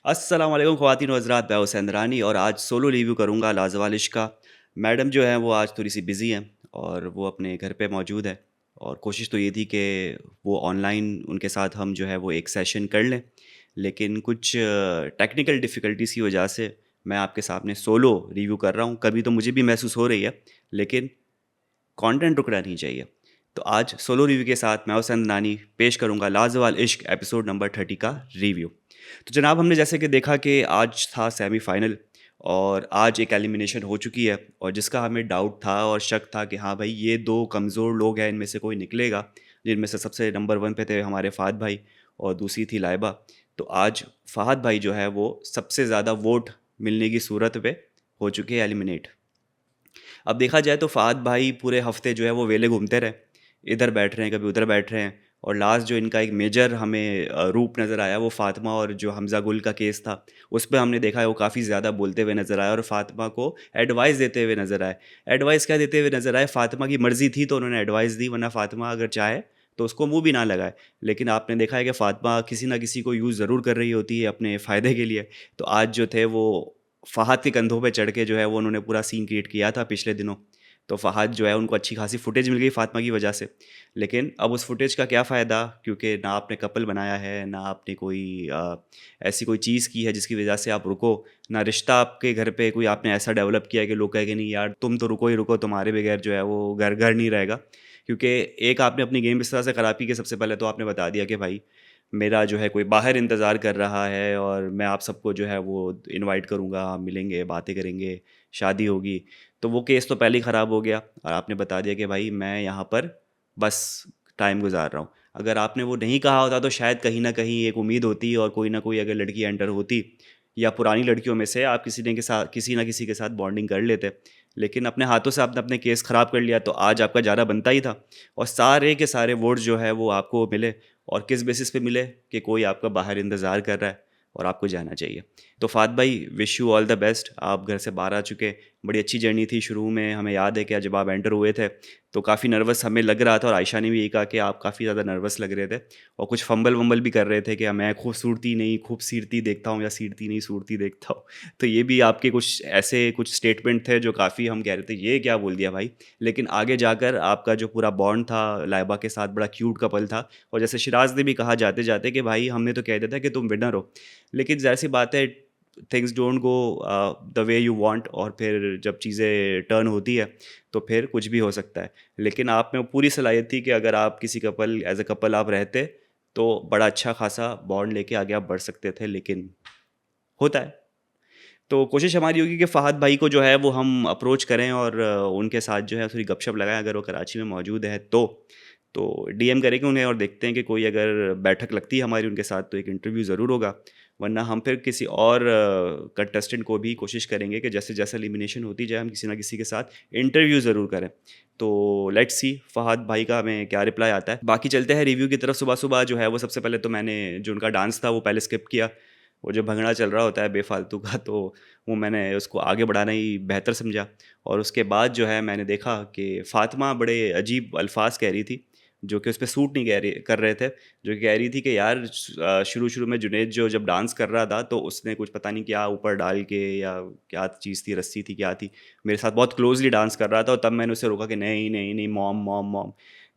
अस्सलाम वालेकुम ख़वातीन व हज़रात, मैं हुसैन रानी और आज सोलो रिव्यू करूँगा लाज़वाल इश्क का। मैडम जो हैं वो आज थोड़ी-सी बिज़ी हैं और वो अपने घर पे मौजूद हैं और कोशिश तो ये थी कि वो ऑनलाइन उनके साथ हम जो है वो एक सेशन कर लें। लेकिन कुछ टेक्निकल डिफ़िकल्टीज़ की वजह से मैं आपके सामने सोलो रिव्यू कर रहा हूँ। कभी तो मुझे भी महसूस हो रही है, लेकिन कंटेंट रुकना नहीं चाहिए। तो आज सोलो रिव्यू के साथ मैं हुसैन नानी पेश करूँगा लाज़वाल इश्क एपिसोड नंबर 30 का रिव्यू। तो जनाब हमने जैसे कि देखा कि आज था सेमीफ़ाइनल और आज एक एलिमिनेशन हो चुकी है और जिसका हमें डाउट था और शक था कि हाँ भाई ये 2 कमज़ोर लोग हैं, इनमें से कोई निकलेगा। जिनमें से सबसे नंबर 1 पे थे हमारे फ़हद भाई और दूसरी थी लाइबा। तो आज फ़हद भाई जो है वो सबसे ज़्यादा वोट मिलने की सूरत पे हो चुके हैं एलिमिनेट। अब देखा जाए तो फ़ाहद भाई पूरे हफ़्ते जो है वो वेले घूमते रहे। इधर बैठ रहे हैं, कभी उधर बैठ रहे हैं और लास्ट जो इनका एक मेजर हमें रूप नज़र आया वो फ़ातिमा और जो हमज़ा गुल का केस था, उस पे हमने देखा है वो काफ़ी ज़्यादा बोलते हुए नज़र आए और फ़ातिमा को एडवाइस देते हुए नज़र आए। एडवाइस क्या देते हुए नज़र आए, फ़ातिमा की मर्ज़ी थी तो उन्होंने एडवाइस दी, वरना फ़ातिमा अगर चाहे तो उसको मुँह भी ना लगाए। लेकिन आपने देखा है कि फ़ातिमा किसी न किसी को यूज़ ज़रूर कर रही होती है अपने फ़ायदे के लिए। तो आज जो थे वो फ़हद के कंधों पे चढ़ के जो है वो उन्होंने पूरा सीन क्रिएट किया था पिछले दिनों। तो फ़हद जो है उनको अच्छी खासी फुटेज मिल गई फ़ातिमा की वजह से। लेकिन अब उस फुटेज का क्या फ़ायदा, क्योंकि ना आपने कपल बनाया है, ना आपने कोई ऐसी कोई चीज़ की है जिसकी वजह से आप रुको, ना रिश्ता आपके घर पे कोई आपने ऐसा डेवलप किया है कि लोग कहें कि नहीं यार तुम तो रुको ही रुको, तुम्हारे बगैर जो है वो घर घर नहीं रहेगा। क्योंकि एक आपने अपनी गेम इस तरह से ख़राब की कि सबसे पहले तो आपने बता दिया कि भाई मेरा जो है कोई बाहर इंतज़ार कर रहा है और मैं आप सबको जो है वो इनवाइट करूँगा, हम मिलेंगे, बातें करेंगे, शादी होगी। तो वो केस तो पहले ही ख़राब हो गया और आपने बता दिया कि भाई मैं यहाँ पर बस टाइम गुज़ार रहा हूँ। अगर आपने वो नहीं कहा होता तो शायद कहीं न कहीं एक उम्मीद होती और कोई ना कोई अगर लड़की एंटर होती या पुरानी लड़कियों में से आप किसी न किसी के साथ बॉन्डिंग कर लेते। लेकिन अपने हाथों से आपने अपने केस ख़राब कर लिया तो आज आपका जाना बनता ही था और सारे के सारे वोट जो है वो आपको मिले और किस बेसिस पे मिले कि कोई आपका बाहर इंतज़ार कर रहा है और आपको जाना चाहिए। तो फ़ात भाई wish you all the best, आप घर से बाहर आ चुके। बड़ी अच्छी जर्नी थी, शुरू में हमें याद है कि जब आप एंटर हुए थे तो काफ़ी नर्वस हमें लग रहा था और आयशा ने भी यही कहा कि आप काफ़ी ज़्यादा नर्वस लग रहे थे और कुछ फंबल-वंबल भी कर रहे थे कि मैं खूबसूरती नहीं खूबसीरती देखता हूँ या सीरती नहीं सूरती देखता हूँ। तो ये भी आपके कुछ ऐसे कुछ स्टेटमेंट थे जो काफ़ी हम कह रहे थे ये क्या बोल दिया भाई। लेकिन आगे जाकर आपका जो पूरा बॉन्ड था लाइबा के साथ बड़ा क्यूट कपल था और जैसे शिराज ने भी कहा जाते-जाते कि भाई हमने तो कह दिया था कि तुम विनर हो। लेकिन ज़ाहिर-सी बात है things don't go the way you want और फिर जब चीज़ें टर्न होती है तो फिर कुछ भी हो सकता है। लेकिन आप में पूरी सलाहियत थी कि अगर आप किसी कपल एज़ अ कपल आप रहते तो बड़ा अच्छा खासा बॉन्ड लेके आगे आप बढ़ सकते थे, लेकिन होता है। तो कोशिश हमारी होगी कि फ़हद भाई को जो है वो हम अप्रोच करें और उनके साथ जो है थोड़ी गपशप लगाएँ अगर वो कराची में मौजूद है तो। तो डीएम करेंगे उन्हें और देखते हैं कि कोई अगर बैठक लगती है हमारी उनके साथ तो एक इंटरव्यू ज़रूर होगा। वरना हम फिर किसी और कंटेस्टेंट को भी कोशिश करेंगे कि जैसे-जैसे एलिमिनेशन होती जाए हम किसी न किसी के साथ इंटरव्यू ज़रूर करें। तो लेट्स सी फ़हद भाई का हमें क्या रिप्लाई आता है। बाकी चलते हैं रिव्यू की तरफ। सुबह-सुबह जो है वो सबसे पहले तो मैंने जो उनका डांस था वो पहले स्किप किया। वो जो भंगड़ा चल रहा होता है बेफ़ालतू का तो वो मैंने उसको आगे बढ़ाना ही बेहतर समझा और उसके बाद जो है मैंने देखा कि फ़ातिमा बड़े अजीब अल्फ़ाज़ कह रही थी, जो कि उस पे सूट नहीं कह रही कर रहे थे। जो कि कह रही थी कि यार शुरू-शुरू में जुनैद जो जब डांस कर रहा था तो उसने कुछ पता नहीं क्या ऊपर डाल के या क्या चीज़ थी, रस्सी थी, क्या थी, मेरे साथ बहुत क्लोज़ली डांस कर रहा था और तब मैंने उसे रोका कि नहीं, नहीं, नहीं मॉम, मॉम, मॉम।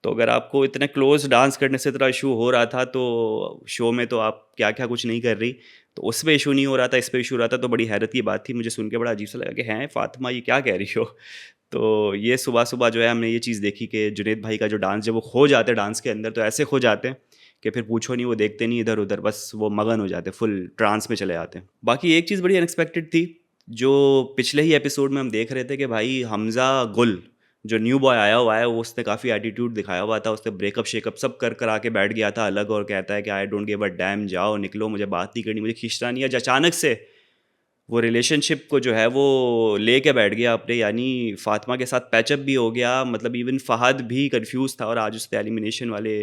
तो अगर आपको इतने क्लोज़ डांस करने से इतना इश्यू हो रहा था तो शो में तो आप क्या-क्या कुछ नहीं कर रही। तो उस पे इश्यू नहीं हो रहा था, इस पे इश्यू हो रहा था, तो बड़ी हैरत की बात थी। मुझे सुन के बड़ा अजीब-सा लगा कि हैं फ़ातिमा ये क्या कह रही हो? तो ये सुबह-सुबह जो है हमने ये चीज़ देखी कि जुनैद भाई का जो डांस जब वो खो जाते हैं डांस के अंदर तो ऐसे खो जाते हैं कि फिर पूछो नहीं, वो देखते नहीं इधर-उधर, बस वो मगन हो जाते हैं, फुल ट्रांस में चले जाते हैं। बाकी एक चीज़ बड़ी अनएक्सपेक्टेड थी, जो पिछले ही एपिसोड में हम देख रहे थे कि भाई हमज़ा गुल जो न्यू बॉय आया हुआ है वो उसने काफ़ी एटीट्यूड दिखाया हुआ था, उसने ब्रेकअप-शेकअप सब कर करा के बैठ गया था अलग और कहता है कि I don't give a dam, जाओ निकलो, मुझे बात नहीं करनी, मुझे खींचना नहीं है। अचानक से वो रिलेशनशिप को जो है वो लेके बैठ गया अपने, यानी फ़ातिमा के साथ पैचअप भी हो गया, मतलब इवन फ़हद भी कन्फ्यूज़ था और आज उसने एलिमिनेशन वाले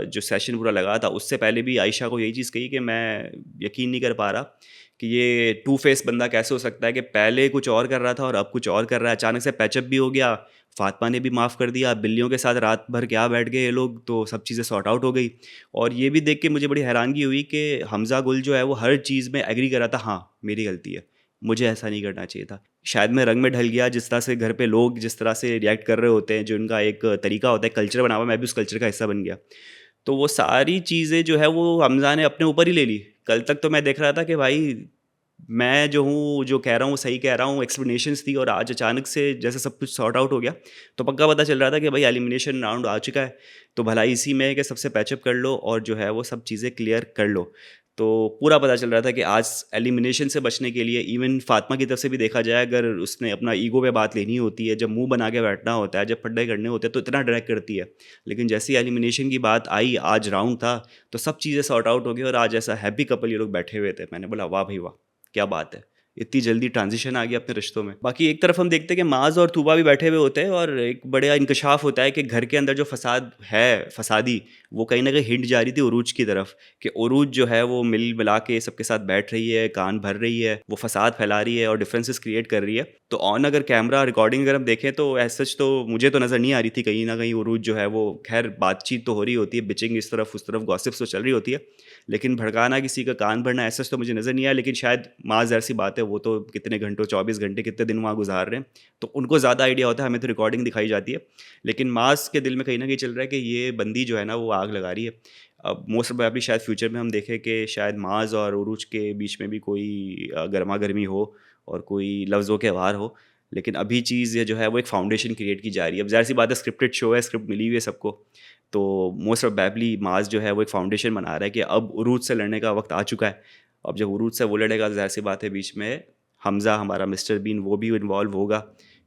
जो सेशन पूरा लगा था उससे पहले भी आयशा को यही चीज़ कही कि मैं यकीन नहीं कर पा रहा कि ये टू फेस बंदा कैसे हो सकता है कि पहले कुछ और कर रहा था और अब कुछ और कर रहा है, अचानक से पैचअप भी हो गया, फ़ातिमा ने भी माफ़ कर दिया, बिल्लियों के साथ रात भर क्या बैठ गए ये लोग, तो सब चीज़ें सॉर्ट आउट हो गई। और ये भी देख के मुझे बड़ी हैरानगी हुई कि हमज़ा गुल जो है वो हर चीज़ में एग्री कर रहा था, हाँ, मेरी गलती है, मुझे ऐसा नहीं करना चाहिए था। शायद मैं रंग में ढल गया, जिस तरह से घर पे लोग जिस तरह से रिएक्ट कर रहे होते हैं, जो उनका एक तरीका होता है, कल्चर बना हुआ, मैं भी उस कल्चर का हिस्सा बन गया। तो वो सारी चीज़ें जो है वो हमज़ा ने अपने ऊपर ही ले ली। कल तक तो मैं देख रहा था कि भाई मैं जो हूँ, जो कह रहा हूँ, सही कह रहा हूँ, एक्सप्लेनेशंस थी, और आज अचानक से जैसे सब कुछ सॉर्ट आउट हो गया, तो पक्का पता चल रहा था कि भाई एलिमिनेशन राउंड आ चुका है। तो भलाई इसी में है कि सबसे पैचअप कर लो और जो है वो सब चीज़ें क्लियर कर लो। तो पूरा पता चल रहा था कि आज एलिमिनेशन से बचने के लिए इवन फ़ातिमा की तरफ से भी देखा जाए, अगर उसने अपना ईगो पे बात लेनी होती है, जब मुँह बना के बैठना होता है, जब फड्डे करने होते हैं, तो इतना ड्रैग करती है। लेकिन जैसे ही एलिमिनेशन की बात आई, आज राउंड था, तो सब चीज़ें सॉर्ट आउट हो गई और आज ऐसा हैप्पी कपल ये लोग बैठे हुए थे। मैंने बोला वाह भाई वाह! क्या बात है! इतनी जल्दी ट्रांज़िशन आ गया अपने रिश्तों में। बाकी एक तरफ हम देखते हैं कि माज़ और तूबा भी बैठे हुए होते हैं और एक बड़ा इंकशाफ़ होता है कि घर के अंदर जो फ़साद है, फ़सादी, वो कहीं न कहीं हिंट जा रही थी उरूज की तरफ, कि उरूज जो है वो मिल-मिला के सबके साथ बैठ रही है, कान भर रही है, वो फ़साद फैला रही है और डिफरेंसेस क्रिएट कर रही है। तो ऑन अगर कैमरा रिकॉर्डिंग अगर हम देखें तो एज़ सच तो मुझे तो नज़र नहीं आ रही थी कहीं न कहीं उरूज जो है वो, ख़ैर बातचीत तो हो रही होती है, बिचिंग इस तरफ उस तरफ, गॉसिप्स तो चल रही होती है। लेकिन भड़काना किसी का, कान भरना ऐसा तो मुझे नज़र नहीं आया, लेकिन शायद माँ ज़ाहिर-सी बात है, वो तो कितने घंटों, 24 घंटे, कितने दिन वहाँ गुज़ार रहे हैं, तो उनको ज़्यादा आइडिया होता है, हमें तो रिकॉर्डिंग दिखाई जाती है। लेकिन मास के दिल में कहीं न कहीं चल रहा है कि ये बंदी जो है ना, वो आग लगा रही है। अब मोस्ट प्रोबेबली शायद फ्यूचर में हम देखें कि शायद माज़ और उरूज के बीच में भी कोई गरमा-गर्मी हो और कोई लफ्ज़ों के वार हो। लेकिन अभी चीज़ ये जो है वो एक फाउंडेशन क्रिएट की जा रही है। अब ज़ाहिर-सी बात है, स्क्रिप्टेड शो है, स्क्रिप्ट मिली हुई है सबको। तो मोस्ट प्रोबेबली माज़ जो है वो एक फाउंडेशन बना रहा है कि अब उरूज से लड़ने का वक़्त आ चुका है। अब जब उरूज से वो लड़ेगा, तो ज़ाहिर-सी बात है बीच में हमज़ा हमारा मिस्टर बीन वो भी इन्वॉल्व होगा।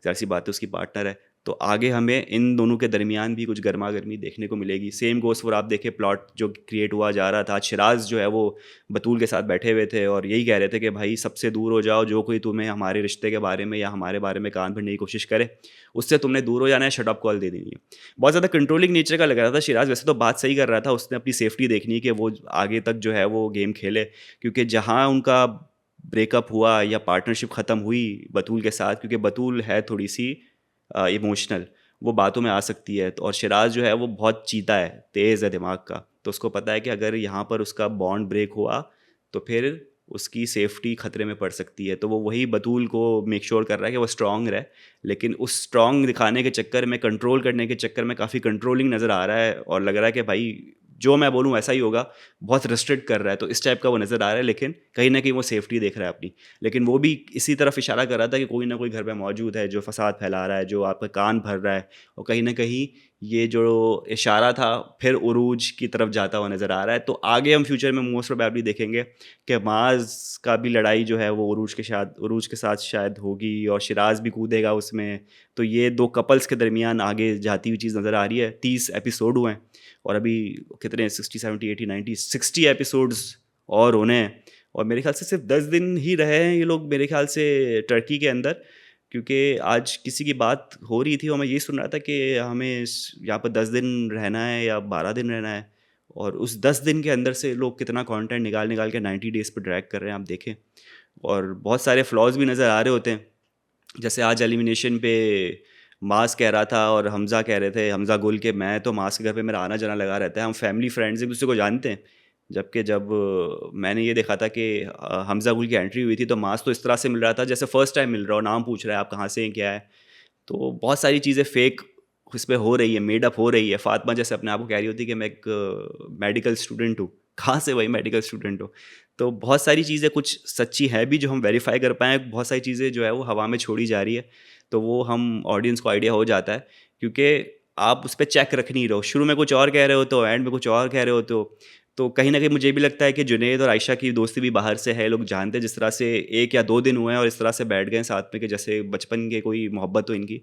ज़ाहिर-सी बात है उसकी पार्टनर है। तो आगे हमें इन दोनों के दरमियान भी कुछ गरमा-गर्मी देखने को मिलेगी। सेम गोज़ फॉर, आप देखें प्लॉट जो क्रिएट हुआ जा रहा था। शिराज़ जो है वो बतूल के साथ बैठे हुए थे और यही कह रहे थे कि भाई सबसे दूर हो जाओ, जो कोई तुम्हें हमारे रिश्ते के बारे में या हमारे बारे में कान भरने की कोशिश करे, उससे तुमने दूर हो जाना है, शट अप कॉल दे देनी है। बहुत ज़्यादा कंट्रोलिंग नेचर का लग रहा था शिराज़, वैसे तो बात सही कर रहा था, उसने अपनी सेफ्टी देखनी है कि वो आगे तक जो है वो गेम खेले। क्योंकि जहाँ उनका ब्रेकअप हुआ या पार्टनरशिप ख़त्म हुई बतूल के साथ, क्योंकि बतूल है थोड़ी-सी इमोशनल, वो बातों में आ सकती है, तो और शिराज़ जो है वो बहुत चीता है, तेज़ है दिमाग का, तो उसको पता है कि अगर यहाँ पर उसका बॉन्ड ब्रेक हुआ, तो फिर उसकी सेफ्टी खतरे में पड़ सकती है। तो वो वही बतूल को मेक श्योर कर रहा है कि वो स्ट्रॉन्ग रहे, लेकिन उस स्ट्रॉन्ग दिखाने के चक्कर में, कंट्रोल करने के चक्कर में काफ़ी कंट्रोलिंग नज़र आ रहा है और लग रहा है कि भाई जो मैं बोलूँ वैसा ही होगा, बहुत रिस्ट्रिक्ट कर रहा है, तो इस टाइप का वो नज़र आ रहा है, लेकिन कहीं न कहीं वो सेफ्टी देख रहा है अपनी। लेकिन वो भी इसी तरफ इशारा कर रहा था कि कोई ना कोई घर पे मौजूद है, जो फ़साद फैला रहा है, जो आपका कान भर रहा है, और कहीं न कहीं ये जो इशारा था, फिर उरूज की तरफ जाता हुआ नज़र आ रहा है। तो आगे हम फ्यूचर में मोस्ट प्रोबेबली देखेंगे कि माज़ का भी लड़ाई जो है वो उरूज के साथ शायद होगी और शिराज़ भी कूदेगा उसमें। तो ये 2 कपल्स के दरमियान आगे जाती हुई चीज़ नज़र आ रही है। 30 एपिसोड हुए हैं और अभी कितने 60, 70, 80, 90, 60 एपिसोड्स और होने हैं, और मेरे ख़्याल से सिर्फ 10 दिन ही रहे हैं ये लोग, मेरे ख़्याल से टर्की के अंदर। क्योंकि आज किसी की बात हो रही थी और मैं ये सुन रहा था कि हमें यहाँ पर 10 दिन रहना है या 12 दिन रहना है, और उस 10 दिन के अंदर से लोग कितना कंटेंट निकाल निकाल के 90 डेज़ पे ड्रैग कर रहे हैं, आप देखें। और बहुत सारे फ्लॉज भी नज़र आ रहे होते हैं। जैसे आज एलिमिनेशन पे मास कह रहा था और हमज़ा कह रहे थे, हमज़ा गुल, के मैं तो मास के घर पे मेरा आना जाना लगा रहता है, हम फैमिली फ्रेंड्स एक दूसरे को जानते हैं। जबकि जब मैंने ये देखा था कि हमज़ा गुल की एंट्री हुई थी, तो मास तो इस तरह से मिल रहा था जैसे फर्स्ट टाइम मिल रहा हो, नाम पूछ रहा है, आप कहाँ से हैं, क्या है। तो बहुत सारी चीज़ें फेक इस पे हो रही है, मेड अप हो रही है। फ़ातिमा जैसे अपने आप को कह रही होती है कि मैं एक मेडिकल स्टूडेंट हूँ। कहाँ से भाई मेडिकल स्टूडेंट हो? तो बहुत सारी चीज़ें कुछ सच्ची हैं भी जो हम वेरीफ़ाई कर पाएँ, बहुत सारी चीज़ें जो है वो हवा में छोड़ी जा रही है। तो वो हम ऑडियंस को आइडिया हो जाता है, क्योंकि आप उस पे चेक रख नहीं रहे हो। शुरू में कुछ और कह रहे होते हो, एंड में कुछ और कह रहे होते हो। तो कहीं न कहीं मुझे भी लगता है कि जुनैद और आयशा की दोस्ती भी बाहर से है, लोग जानते हैं, जिस तरह से 1 या 2 दिन हुए हैं और इस तरह से बैठ गए हैं साथ में कि जैसे बचपन के कोई मोहब्बत हो इनकी।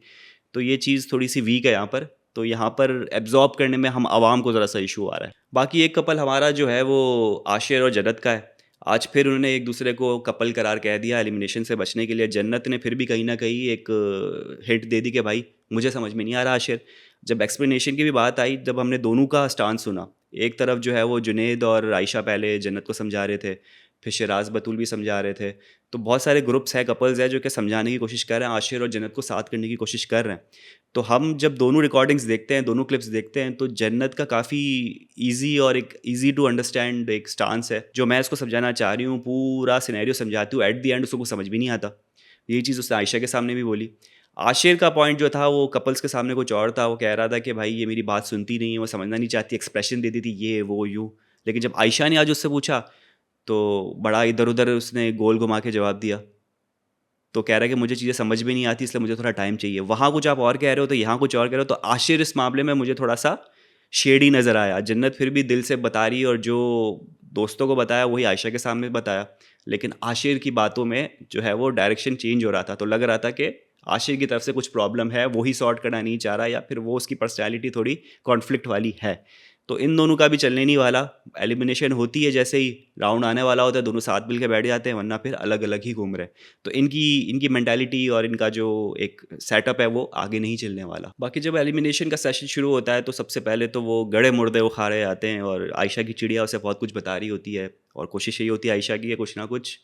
तो ये चीज़ थोड़ी-सी वीक है यहाँ पर, तो यहाँ पर एब्ज़ॉर्ब करने में हम आवाम को ज़रा-सा इश्यू आ रहा है। बाकी एक कपल हमारा जो है वो आशिर और जन्नत का है। आज फिर उन्होंने एक दूसरे को कपल करार कह दिया एलिमिनेशन से बचने के लिए। जन्नत ने फिर भी कहीं न कहीं एक हिंट दे दी कि भाई मुझे समझ में नहीं आ रहा आशिर। जब एक्सप्लेनेशन की भी बात आई, जब हमने दोनों का स्टांस सुना, एक तरफ जो है वो जुनैद और आयशा पहले जन्नत को समझा रहे थे फिर शिराज बतूल भी समझा रहे थे। तो बहुत सारे ग्रुप्स हैं, कपल्स हैं जो कि समझाने की कोशिश कर रहे हैं, आशिर और जन्नत को साथ करने की कोशिश कर रहे हैं। तो हम जब दोनों रिकॉर्डिंग्स देखते हैं, दोनों क्लिप्स देखते हैं, तो जन्नत का काफ़ी ईज़ी और एक ईज़ी टू अंडरस्टैंड एक स्टांस है, जो मैं इसको समझाना चाह रही हूँ। पूरा सिनेरियो समझाती हूँ, एट द एंड उसको कुछ समझ भी नहीं आता। यही चीज़ उसने आयशा के सामने भी बोली। आशिर का पॉइंट जो था वो कपल्स के सामने कुछ और था। वो कह रहा था कि भाई ये मेरी बात सुनती नहीं है, वो समझना नहीं चाहती, एक्सप्रेशन देती थी ये वो यूँ। लेकिन जब आयशा ने आज उससे पूछा तो बड़ा इधर-उधर उसने गोल घुमा के जवाब दिया। तो कह रहा है कि मुझे चीज़ें समझ में नहीं आती, इसलिए मुझे थोड़ा टाइम चाहिए। वहाँ कुछ आप और कह रहे हो, तो यहाँ कुछ और कह रहे हो। तो आशिर इस मामले में मुझे थोड़ा-सा शेडी नज़र आया। जन्नत फिर भी दिल से बता रही है और जो दोस्तों को बताया वही आयशा के सामने बताया। लेकिन आशिर की बातों में जो है वो डायरेक्शन चेंज हो रहा था। तो लग रहा था कि आशिर की तरफ से कुछ प्रॉब्लम है, वो ही सॉर्ट करना नहीं चाह रहा, या फिर वो उसकी पर्सनैलिटी थोड़ी कॉन्फ्लिक्ट वाली है। तो इन दोनों का भी चलने नहीं वाला। एलिमिनेशन होती है, जैसे ही राउंड आने वाला होता है दोनों साथ मिल के बैठ जाते हैं, वरना फिर अलग-अलग ही घूम रहे हैं। तो इनकी इनकी मेंटालिटी और इनका जो एक सेटअप है वो आगे नहीं चलने वाला। बाकी जब एलिमिनेशन का सेशन शुरू होता है तो सबसे पहले तो वो गड़े-मुर्दे वो खा रहे आते हैं और आयशा की चिड़िया उसे बहुत कुछ बता रही होती है, और कोशिश यही होती है आयशा की कि कुछ ना कुछ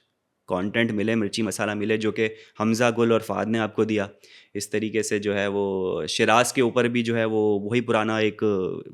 कंटेंट मिले, मिर्ची मसाला मिले, जो कि हमज़ा, गुल और फ़ाद ने आपको दिया। इस तरीके से जो है वो शिराज़ के ऊपर भी जो है वो वही पुराना एक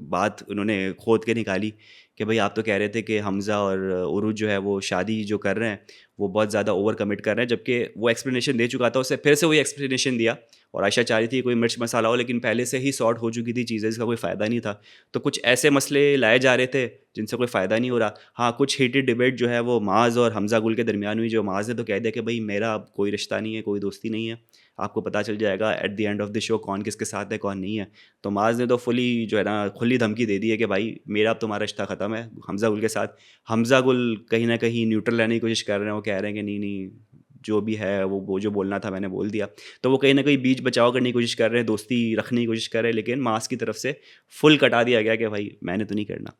बात उन्होंने खोद के निकाली कि भाई आप तो कह रहे थे कि हमज़ा और उरुज जो है वो शादी जो कर रहे हैं वो बहुत ज़्यादा ओवर कमिट कर रहे हैं, जबकि वो एक्सप्लेनेशन दे चुका था, उससे फिर से वही एक्सप्लेनेशन दिया। और आयशा चाह रही थी कोई मिर्च मसाला हो, लेकिन पहले से ही सॉर्ट हो चुकी थी चीज़ें, इसका कोई फ़ायदा नहीं था। तो कुछ ऐसे मसले लाए जा रहे थे जिनसे कोई फ़ायदा नहीं हो रहा। हाँ, कुछ हीटेड डिबेट जो है वो माज़ और हमज़ा गुल के दरमियान हुई, जो माज़ ने तो कह दिया कि भाई मेरा अब कोई रिश्ता नहीं है, कोई दोस्ती नहीं है, आपको पता चल जाएगा at the end of the show कौन किसके साथ है कौन नहीं है। तो माज़ ने तो फुली जो है ना खुली धमकी दे दी है कि भाई मेरा अब तुम्हारा रिश्ता ख़त्म है हमज़ा गुल के साथ। हमज़ा गुल कहीं न कहीं न्यूट्रल रहने की कोशिश कर रहे हैं, वो कह रहे हैं कि नहीं, नहीं, जो भी है वो जो बोलना था मैंने बोल दिया। तो वो कहीं न कहीं बीच बचाव करने की कोशिश कर रहे हैं, दोस्ती रखने की कोशिश कर रहे हैं, लेकिन मास की तरफ से फुल कटा दिया गया कि भाई मैंने तो नहीं करना।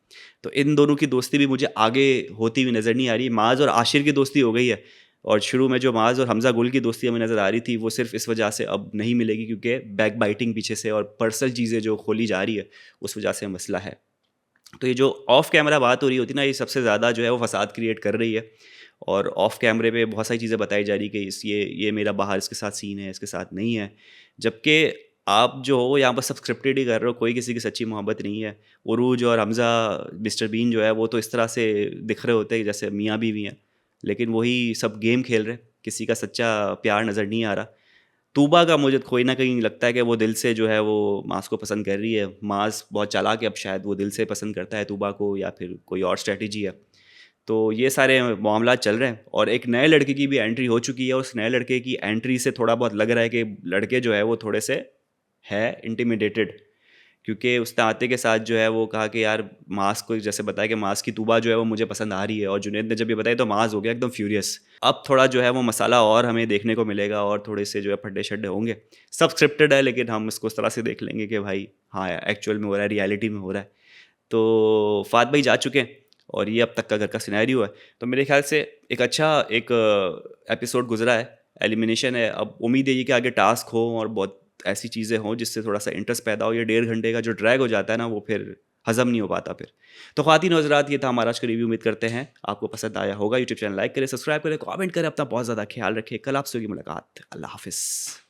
तो इन दोनों की दोस्ती भी मुझे आगे होती हुई नज़र नहीं आ रही। माज़ और आशिर की दोस्ती हो गई है, और शुरू में जो माज़ और हमज़ा गुल की दोस्ती हमें नज़र आ रही थी वो सिर्फ़ इस वजह से अब नहीं मिलेगी क्योंकि बैक बाइटिंग पीछे से और पर्सनल चीज़ें जो खोली जा रही है, उस वजह से मसला है। तो ये जो ऑफ कैमरा बात हो रही होती है ना, ये सबसे ज़्यादा जो है वो फसाद क्रिएट कर रही है। और ऑफ कैमरे पे बहुत सारी चीज़ें बताई जा रही कि इस ये मेरा बाहर इसके साथ सीन है, इसके साथ नहीं है। जबकि आप जो हो यहाँ पर सब स्क्रिप्टेड ही कर रहे हो, कोई किसी की सच्ची मोहब्बत नहीं है। उरूज और हमज़ा, मिस्टर बीन जो है वो तो इस तरह से दिख रहे होते हैं जैसे मियाँ बीवी हैं, लेकिन वही सब गेम खेल रहे हैं, किसी का सच्चा प्यार नज़र नहीं आ रहा। तूबा का मुझे कोई ना कहीं लगता है कि वो दिल से जो है वो मास को पसंद कर रही है। मास बहुत चालाक है, अब शायद वो दिल से पसंद करता है तूबा को, या फिर कोई और स्ट्रैटेजी है। तो ये सारे मामला चल रहे हैं और एक नए लड़के की भी एंट्री हो चुकी है। उस नए लड़के की एंट्री से थोड़ा बहुत लग रहा है कि लड़के जो है वो थोड़े से है इंटिमिडेटेड, क्योंकि उसने आते के साथ जो है वो कहा कि यार मास को जैसे बताया कि मास की तूबा जो है वो मुझे पसंद आ रही है, और जुनैद ने जब ये बताया तो मास हो गया एकदम फ्यूरियस। अब थोड़ा जो है वो मसाला और हमें देखने को मिलेगा और थोड़े से जो है फड्डे शड्डे होंगे। सब स्क्रिप्टेड है, लेकिन हम इसको उस तरह से देख लेंगे कि भाई हाँ एक्चुअल में हो रहा है, रियलिटी में हो रहा है। तो फ़ात भाई जा चुके हैं और ये अब तक का घर का सिनेरियो है। तो मेरे ख़्याल से एक अच्छा एक एपिसोड गुज़रा है, एलिमिनेशन है। अब उम्मीद है ये कि आगे टास्क हो और बहुत ऐसी चीज़ें हों जिससे थोड़ा-सा इंटरेस्ट पैदा हो। ये 1.5 घंटे का जो ड्रैग हो जाता है ना, वो फिर हज़म नहीं हो पाता फिर। तो ख़वातीन और हज़रात, ये था हमारा आज का रिव्यू। उम्मीद करते हैं आपको पसंद आया होगा। यूट्यूब चैनल लाइक करें, सब्सक्राइब करें, कमेंट करें। अपना बहुत ज़्यादा ख़्याल रखें। कल आपसे होगी मुलाकात। अल्लाह हाफ़िज़।